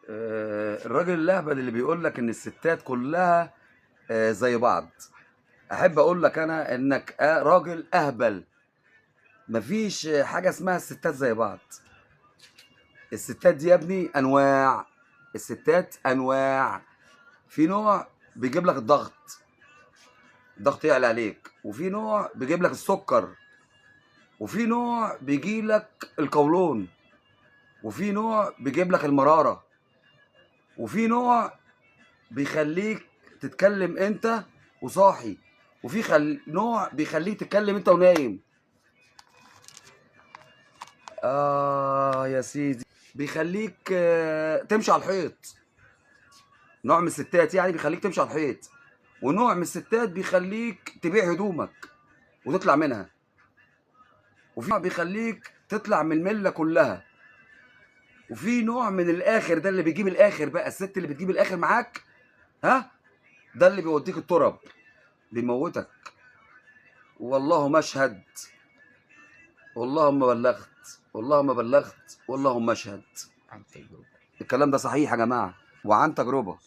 الراجل الاهبل اللي بيقول لك ان الستات كلها زي بعض، احب اقول لك انا انك راجل اهبل. مفيش حاجه اسمها الستات زي بعض. الستات دي يا ابني انواع. الستات انواع. في نوع بيجيب لك الضغط يعلى عليك، وفي نوع بيجيب لك السكر، وفي نوع بيجي لك القولون، وفي نوع بيجيب لك المراره، وفي نوع بيخليك تتكلم انت وصاحي، وفي نوع بيخليك تتكلم انت ونايم. يا سيدي، بيخليك تمشي على الحيط. نوع من الستات يعني بيخليك تمشي على الحيط، ونوع من الستات بيخليك تبيع هدومك وتطلع منها، وفي نوع بيخليك تطلع من المله كلها، وفي نوع من الاخر ده اللي بيجيب الاخر بقى. الست اللي بتجيب الاخر معاك، ها، ده اللي بيوديك التراب، بيموتك. والله ما اشهد، والله ما بلغت، والله ما بلغت، والله ما اشهد. الكلام ده صحيح يا جماعه وعن تجربه.